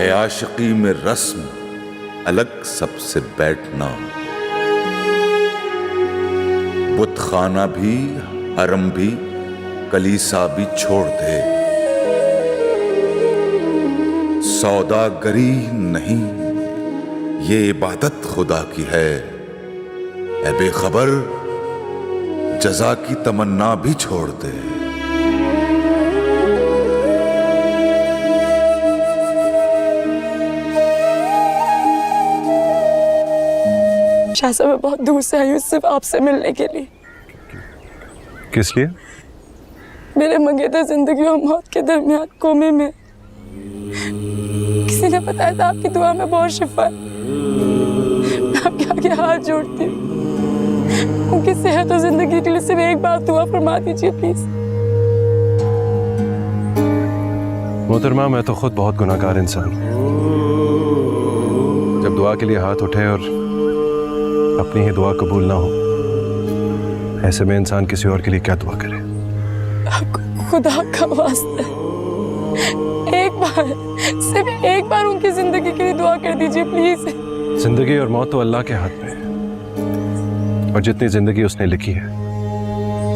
है आशिकी में रस्म अलग सबसे बैठना। बुतखाना भी, हरम भी, कलीसा भी छोड़ दे। सौदागरी नहीं, ये इबादत खुदा की है। ऐ बेखबर, जज़ा की तमन्ना भी छोड़ दे। शाह साहब, मैं बहुत दूर से आई हूँ सिर्फ आपसे मिलने के लिए। किस लिए? मेरे मंगेतर जिंदगी और मौत के दरमियान कोमे में। किसी ने बताया था आपकी दुआ में बहुत शिफा है। मैं आपके आगे हाथ जोड़ती हूँ, उनकी सेहत और जिंदगी के लिए सिर्फ एक बार दुआ फरमा दीजिए प्लीज। मोहतरमा, मैं तो खुद बहुत गुनाहगार इंसान हूँ। जब दुआ के लिए हाथ उठे और अपनी ही दुआ कबूल ना हो, ऐसे में इंसान किसी और के लिए क्या दुआ करे? खुदा का वास्ता, एक बार, सिर्फ एक बार उनकी जिंदगी के लिए दुआ कर दीजिए प्लीज। जिंदगी और मौत तो अल्लाह के हाथ में है, और जितनी जिंदगी उसने लिखी है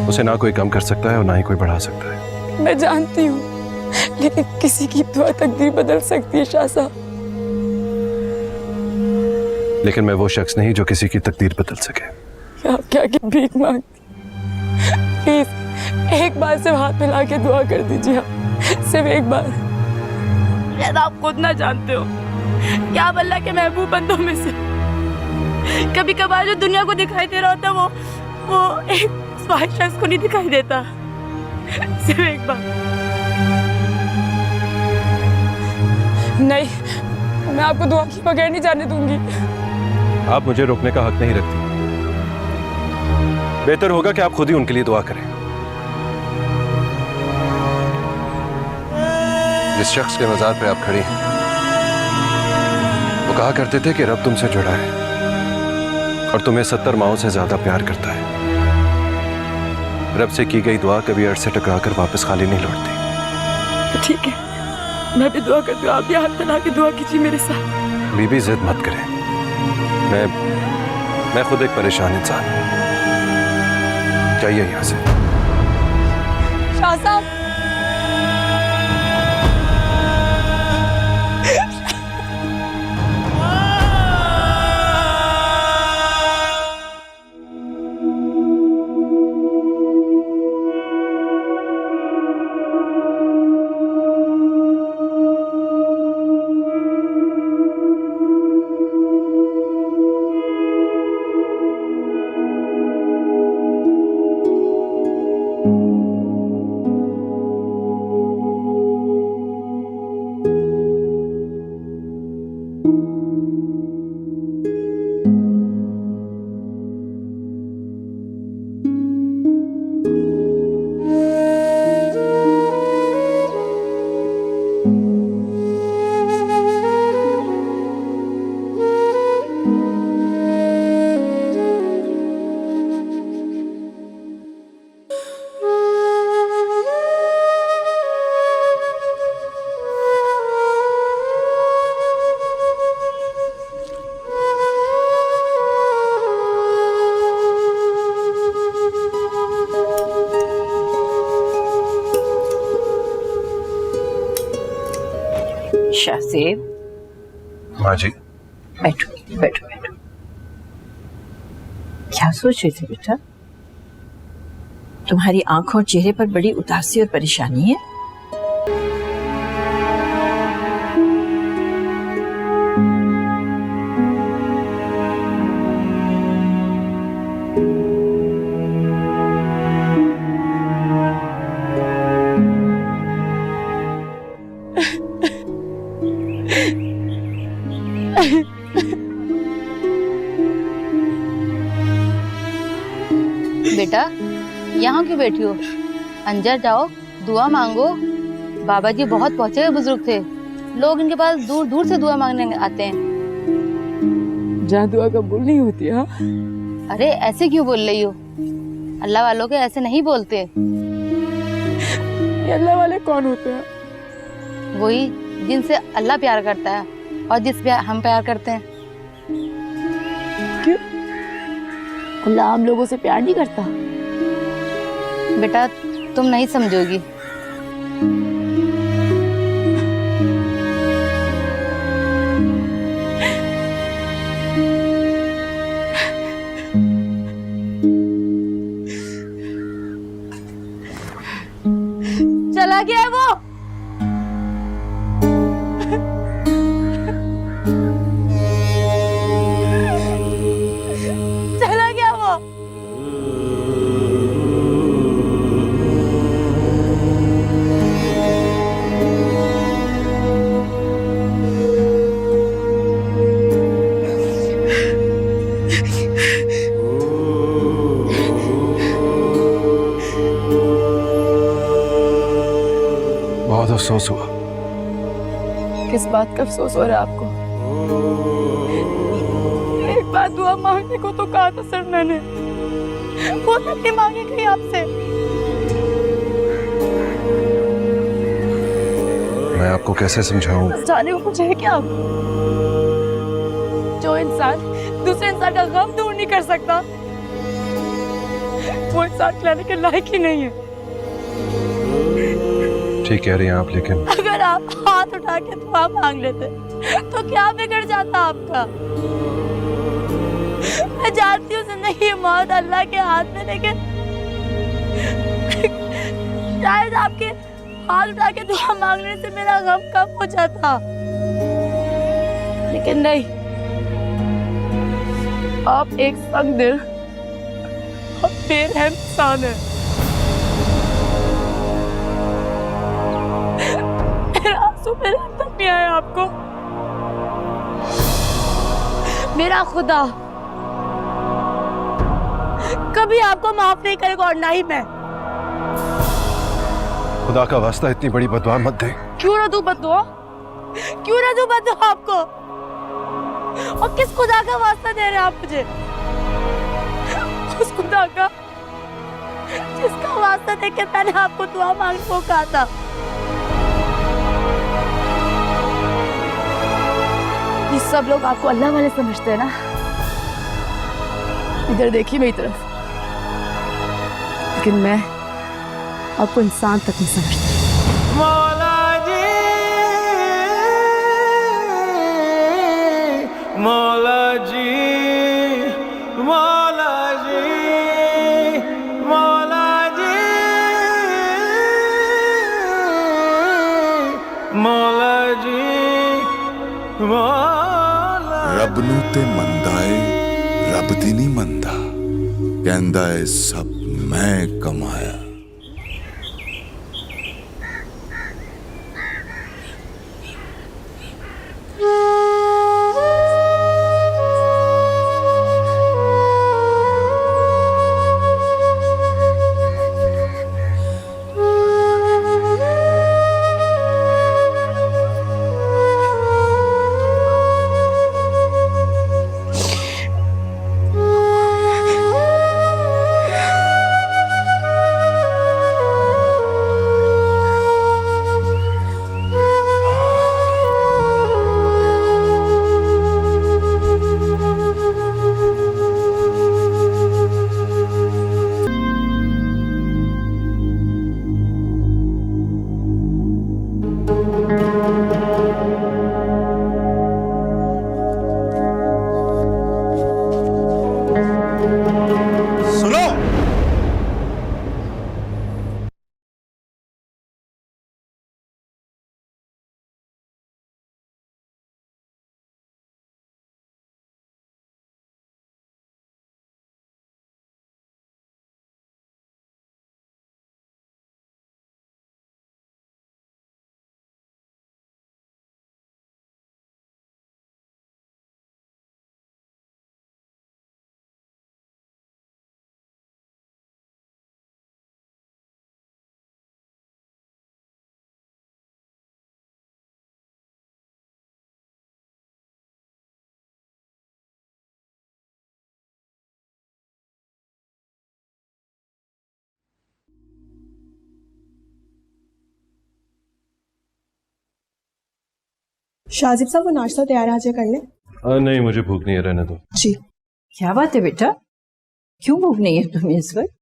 उसे ना कोई कम कर सकता है और ना ही कोई बढ़ा सकता है। मैं जानती हूँ, लेकिन किसी की दुआ तकदीर बदल सकती है शाह साहब। लेकिन मैं वो शख्स नहीं जो किसी की तकदीर बदल सके। आप क्या भीख मांगती, प्लीज एक बार सिर्फ हाथ मिला के दुआ कर दीजिए आप, सिर्फ एक बार। आप खुद ना जानते हो क्या आप अल्लाह के महबूब बंदों में से कभी कभार जो दुनिया को दिखाई दे रहा होता वो एक स्वाहिश शख्स को नहीं दिखाई देता। सिर्फ एक बार। नहीं, मैं आपको दुआ के बगैर नहीं जाने दूंगी। आप मुझे रोकने का हक नहीं रखती। बेहतर होगा कि आप खुद ही उनके लिए दुआ करें। जिस शख्स के मज़ार पे आप खड़ी हैं, वो कहा करते थे कि रब तुमसे जुड़ा है और तुम्हें 70 माओं से ज्यादा प्यार करता है। रब से की गई दुआ कभी अर्श से टकराकर वापस खाली नहीं लौटती। ठीक है, मैं भी दुआ करती हूँ, आप भी हाथ मिला के दुआ कीजिए मेरे साथ। बीबी जिद मत करें, मैं खुद एक परेशान इंसान हूं। जाइए यहां से। शाह साहब, शाहज़ेब, माँ जी। बैठो बैठो बैठो। क्या सोच रहे थे बेटा? तुम्हारी आंखों और चेहरे पर बड़ी उदासी और परेशानी है। बेटा, यहाँ क्यों बैठी हो? अंदर जाओ, दुआ मांगो। बाबा जी बहुत पहुंचे हुए बुजुर्ग थे, लोग इनके पास दूर दूर से दुआ मांगने आते हैं। जहाँ दुआ कबूल नहीं होती। हाँ, अरे ऐसे क्यों बोल रही हो? अल्लाह वालों के ऐसे नहीं बोलते। ये अल्लाह वाले कौन होते हैं? वही जिनसे अल्लाह प्यार करता है और जिस पे हम प्यार करते हैं। क्यों? अल्लाह हम लोगों से प्यार नहीं करता? बेटा तुम नहीं समझोगी। चला गया है वो। चला गया वो। बहुत अफसोस हुआ। किस बात का अफसोस हो रहा है आपको? एक बार दुआ मांगने को तो कहा था सर मैंने, वो तक नहीं मांगी गई आपसे। मैं आपको कैसे समझाऊं? जाने को कुछ है क्या? जो इंसान दूसरे इंसान का गम दूर नहीं कर सकता, वो इंसान खिलाने के लायक ही नहीं है। ठीक कह रही हैं आप, लेकिन अगर आप हाथ उठा के दुआ मांग लेते तो क्या बिगड़ जाता आपका? मैं जानती हूँ जिंदगी मौत अल्लाह के हाथ में, लेकिन शायद आपके हाथ उठा के दुआ मांगने से मेरा गम कम हो जाता, लेकिन नहीं। आप एक संग दिल और बेरहम इंसान है। मेरे अंदर नहीं आया आपको? मेरा खुदा कभी आपको माफ नहीं करेगा और ना ही मैं। खुदा का वास्ता इतनी बड़ी बददुआ मत दे। क्यों ना दूं बददुआ? क्यों ना दूं बददुआ आपको? और किस खुदा का वास्ता दे रहे हैं आप मुझे? उस खुदा का जिसका वास्ता देके मैंने आपको दुआ मांगने को कहा था। ये सब लोग आपको अल्लाह वाले समझते हैं ना? इधर देखिए मेरी तरफ, लेकिन मैं आपको इंसान तक नहीं समझती। मौला जी, मौला जी, मौला जी, मौला जी, मौला जी, मौला। रब नू ते मंदा है, रब दी नहीं मंदा, कहंदा है सब मैं कमाया। शाजिब साहब वो नाश्ता तैयार है, आजा कर ले। नहीं, मुझे भूख नहीं है, रहने दो। जी। क्या बात है बेटा, क्यों भूख नहीं है तुम्हें इस वक्त?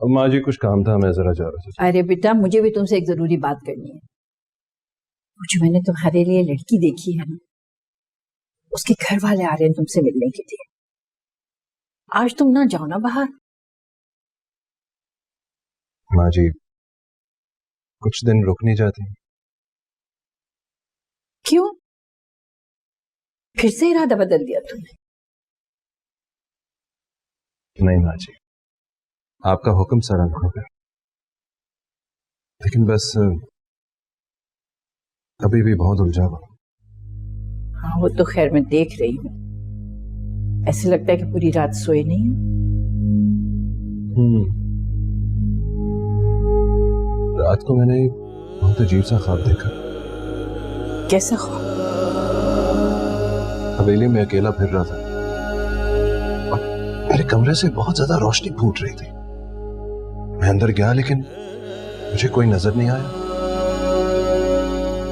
अब माँ जी कुछ काम था, मैं जरा जा रहा था। अरे बेटा, मुझे भी तुमसे एक जरूरी बात करनी है। वो जो मैंने तुम्हारे लिए लड़की देखी है ना, उसके घर वाले आ रहे हैं तुमसे मिलने के लिए। आज तुम ना जाओ ना बाहर। माँ जी कुछ दिन रुक नहीं जाती? क्यों, फिर से इरादा बदल दिया तुमने? नहीं माँ जी, आपका हुक्म सरंग हो गया, लेकिन बस अभी भी बहुत उलझा हुआ। हाँ वो तो खैर मैं देख रही हूँ, ऐसे लगता है कि पूरी रात सोए नहीं हो। रात को मैंने एक बहुत अजीब सा ख्वाब देखा। कैसा ख्वाब? हवेली में अकेला फिर रहा था और मेरे कमरे से बहुत ज्यादा रोशनी फूट रही थी। मैं अंदर गया लेकिन मुझे कोई नजर नहीं आया।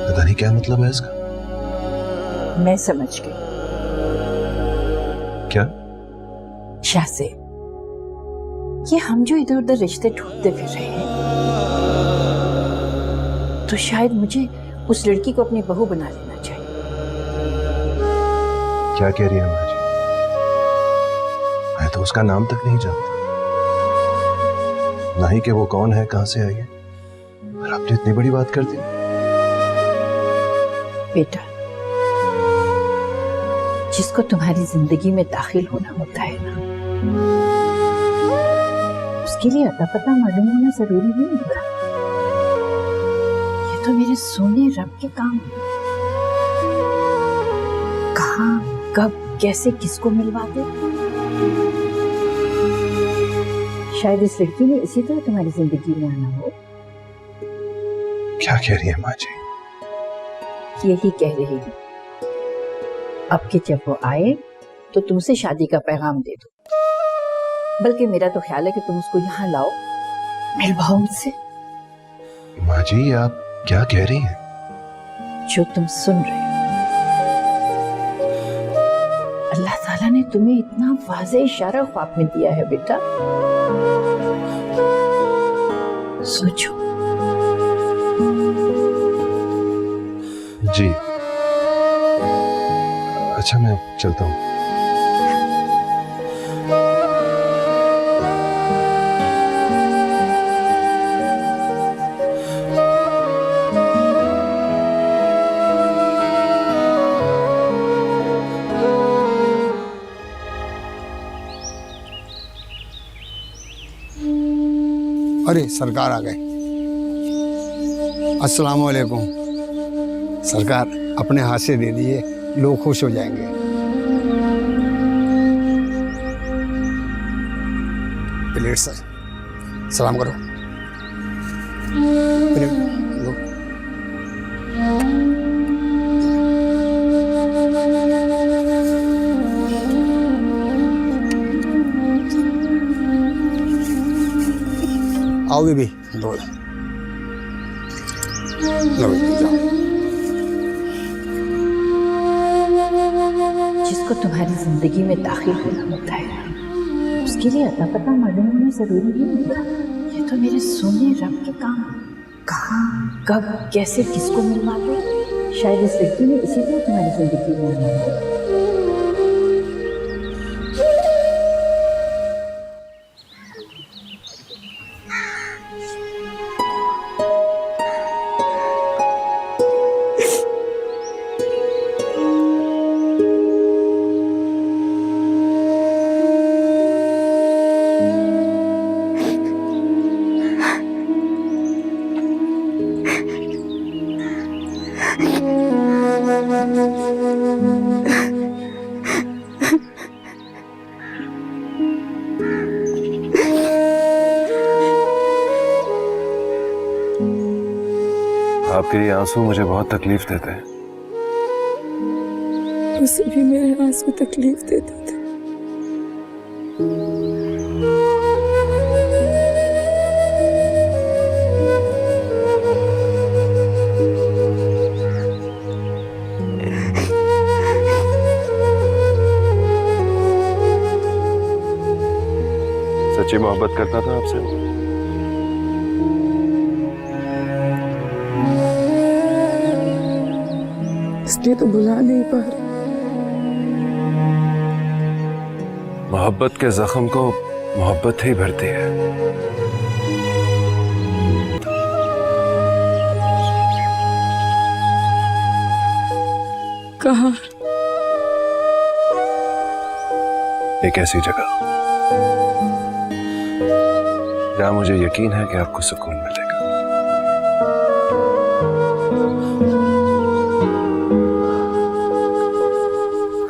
पता नहीं क्या मतलब है इसका। मैं समझ गई। क्या? शासे, ये हम जो इधर उधर रिश्ते ढूंढते फिर रहे हैं, तो शायद मुझे उस लड़की को अपनी बहू बना लेना चाहिए। क्या कह रही है माँ जी? मैं तो उसका नाम तक नहीं जानता, ना ही कि वो कौन है, कहां से आई है, और आपने इतनी बड़ी बात कर दी। बेटा, जिसको तुम्हारी जिंदगी में दाखिल होना होता है ना, उसके लिए अता पता मालूम होना जरूरी नहीं होता। ये तो मेरे सोने रब के काम है। कहाँ, कब, कैसे, किसको मिलवा दे। शायद इस लड़की ने इसी तरह तुम्हारी जिंदगी में आना हो। क्या कह रही है माँ जी? यही कह रही हूँ, अब कि जब वो आए तो तुमसे शादी का पैगाम दे दो। बल्कि मेरा तो ख्याल है कि तुम उसको यहाँ लाओ, मिलवाओ मुझसे। माँ जी आप क्या कह रही हैं? जो तुम सुन रहे हो, अल्लाह ताला ने तुम्हें इतना वाज़े इशारा ख्वाब में दिया है बेटा। सोचो। जी अच्छा, मैं चलता हूँ। अरे सरकार आ गए। अस्सलाम वालेकुम। सरकार अपने हाथ से दे दिए, लोग खुश हो जाएंगे। प्लेट सर सलाम करो। प्लेट लो। आओ बीबी, दो लो बेटी, जाओ। जिसको तुम्हारी जिंदगी में दाखिल होना होता है, उसके लिए अता पता मालूम होना जरूरी नहीं होता। ये तो मेरे सोने रब के काम है। कहाँ, कब, कैसे, किसको मिलवा दो। शायद इस लड़की ने इसी तरह तुम्हारी जिंदगी में आना हो। आपके ये आंसू मुझे बहुत तकलीफ देते हैं। उसे भी मेरे आंसू तकलीफ देते थे। सच्ची मोहब्बत करता था आपसे। इसलिए तो भुला नहीं पा रही। मोहब्बत के जख्म को मोहब्बत ही भरती है। कहाँ? एक ऐसी जगह जहां मुझे यकीन है कि आपको सुकून मिलेगा।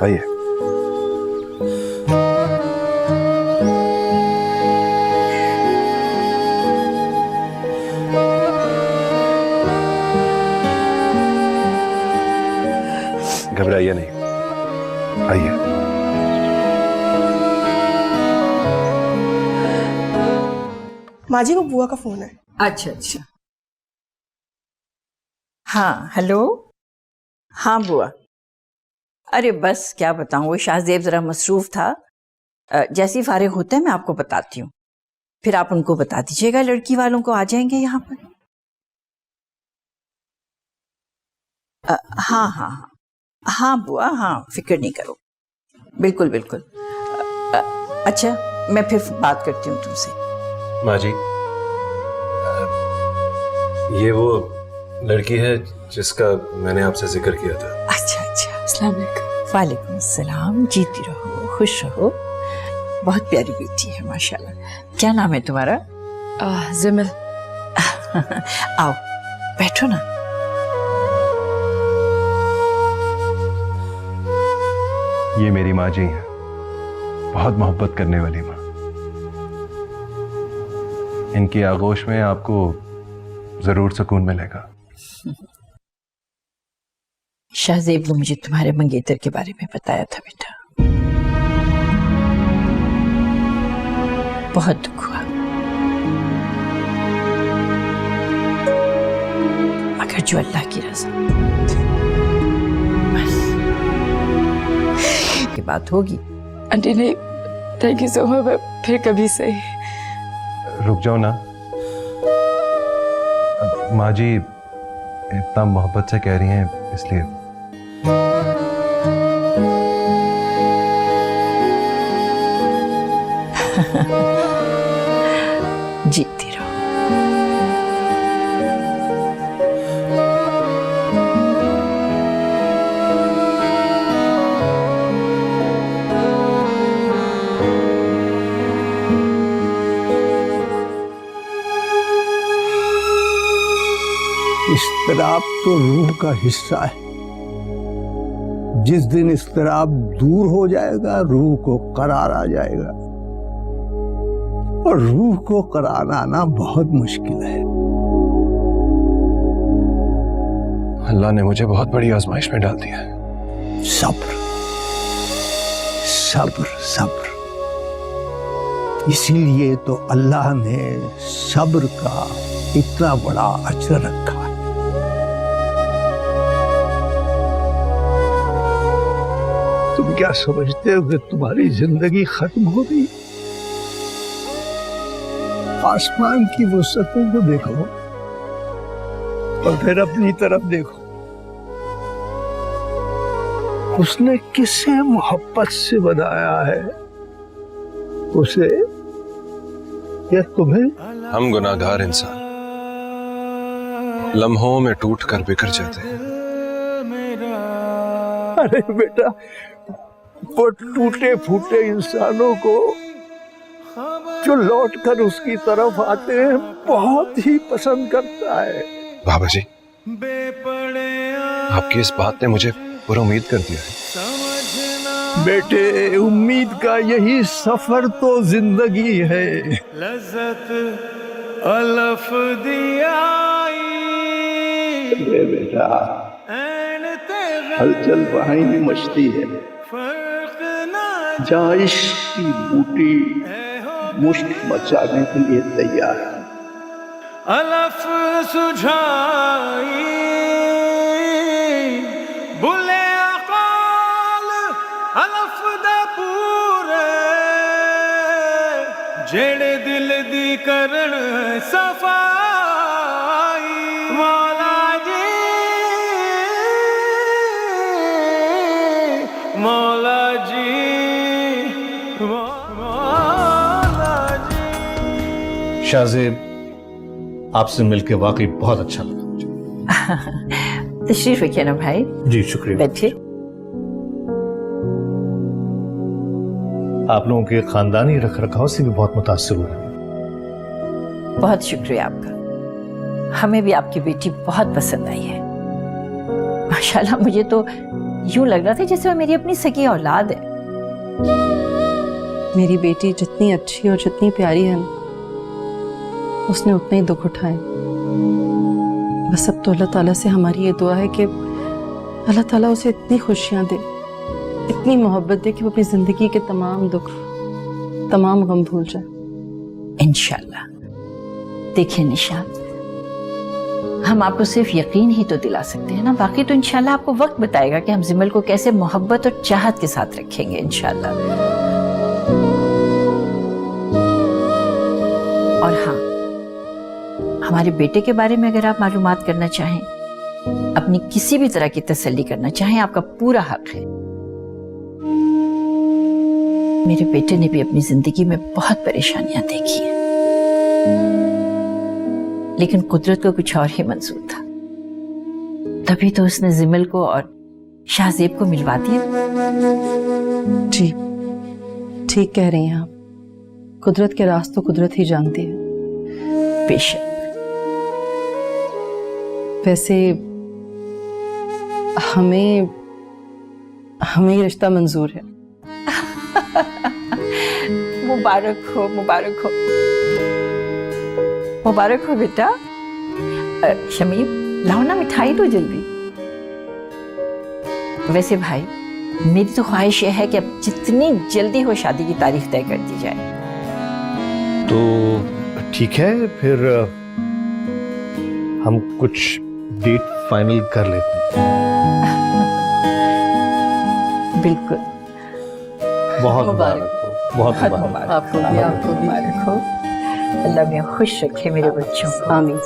आइए। घबराइए नहीं, आइए। माँ जी, वो बुआ का फोन है। अच्छा अच्छा। हाँ हेलो। हाँ बुआ। अरे बस क्या बताऊं, वो शाहजेब जरा मसरूफ था। जैसे ही फारिग होते हैं मैं आपको बताती हूँ, फिर आप उनको बता दीजिएगा, लड़की वालों को आ जाएंगे यहाँ पर। हाँ हाँ हाँ हाँ बुआ, हाँ फिक्र नहीं करो, बिल्कुल बिल्कुल। अच्छा मैं फिर बात करती हूँ तुमसे। माँ जी, ये वो लड़की है जिसका मैंने आपसे जिक्र किया था। अच्छा अच्छा। अस्सलाम वालेकुम। वालेकुम अस्सलाम। जीती रहो, खुश रहो। बहुत प्यारी बेटी है माशाल्लाह। क्या नाम है तुम्हारा? जिमिल। आओ बैठो ना। ये मेरी माँ जी हैं, बहुत मोहब्बत करने वाली माँ। इनकी आगोश में आपको जरूर सुकून मिलेगा। शाहजेब ने मुझे तुम्हारे मंगेतर के बारे में बताया था बेटा, बहुत दुख हुआ, मगर जो अल्लाह की रज़ा, बस की बात होगी। आंटी नहीं, थैंक यू सो मच। फिर कभी सही। रुक जाओ ना माँ जी, इतना मोहब्बत से कह रही हैं इसलिए। जीती रहो। इस्तराब तो रूह का हिस्सा है। जिस दिन इस्तराब दूर हो जाएगा, रूह को करार आ जाएगा। और रूह को करार आना बहुत मुश्किल है। अल्लाह ने मुझे बहुत बड़ी आजमाइश में डाल दिया है। सब्र सब्र सब्र। इसीलिए तो अल्लाह ने सब्र का इतना बड़ा अजर रखा है। तुम क्या समझते हो कि तुम्हारी जिंदगी खत्म हो गई? आसमान की वुसअतों को देखो और फिर अपनी तरफ देखो। उसने किसे मोहब्बत से बनाया है, उसे या तुम्हें? हम गुनाहगार इंसान लम्हों में टूट कर बिखर जाते हैं। अरे बेटा, वो टूटे फूटे इंसानों को जो लौटकर उसकी तरफ आते हैं बहुत ही पसंद करता है। बाबा जी, आपकी इस बात ने मुझे पूरा उम्मीद कर दिया है। बेटे, उम्मीद का यही सफर तो जिंदगी है। लज़्ज़त अलफ दिया बेटा, हलचल वहीं भी मचती है जहाँ इश्क की बूटी मुश्क मचाने के लिए तैयार है। अलफ सुझाई बुले अकाल अलफ दा पूरे जेड़े करण सफाई मौला जी मौला जी मौला जी। शाहजेब, आपसे मिलकर वाकई बहुत अच्छा लगा मुझे। तशरीफ रखिए ना भाई, जी शुक्रिया। बैठिए। आप लोगों के खानदानी रख रखाव से भी बहुत मुतासिर हुआ। बहुत शुक्रिया आपका, हमें भी आपकी बेटी बहुत पसंद आई है। माशाल्लाह, मुझे तो यूं लग रहा था जैसे वो मेरी अपनी सगी औलाद है। मेरी बेटी जितनी अच्छी और जितनी प्यारी है ना, उसने उतने ही दुख उठाए। बस अब तो अल्लाह ताला से हमारी ये दुआ है कि अल्लाह ताला उसे इतनी खुशियां दे, इतनी मोहब्बत दे कि वो अपनी जिंदगी के तमाम दुख, तमाम गम भूल जाए। इंशाल्लाह। देखिए निशात, हम आपको सिर्फ यकीन ही तो दिला सकते हैं ना, बाकी तो इंशाल्लाह आपको वक्त बताएगा कि हम जिमल को कैसे मोहब्बत और चाहत के साथ रखेंगे इंशाल्लाह। और हाँ, हमारे बेटे के बारे में अगर आप मालूमात करना चाहें, अपनी किसी भी तरह की तसल्ली करना चाहें, आपका पूरा हक है। मेरे बेटे ने भी अपनी जिंदगी में बहुत परेशानियां देखी हैं, लेकिन कुदरत को कुछ और ही मंजूर था, तभी तो उसने जिमल को और शाहजेब को मिलवा दिया। जी ठीक कह रही हैं आप, कुदरत के राज तो कुदरत ही जानती है। बेशक। वैसे हमें ये रिश्ता मंजूर है। मुबारक हो, मुबारक हो, मुबारक हो बेटा। शमीम, लाओ ना मिठाई दो जल्दी। वैसे भाई, मेरी तो ख्वाहिश यह है कि अब जितनी जल्दी हो शादी की तारीख तय कर दी जाए। तो ठीक है, फिर हम कुछ डेट फाइनल कर लेते हैं। बिल्कुल। बहुत मुबारक हो, बहुत मुबारक। आपको भी मुबारक हो। अल्लाह में खुश रखे मेरे बच्चों को। आमीन।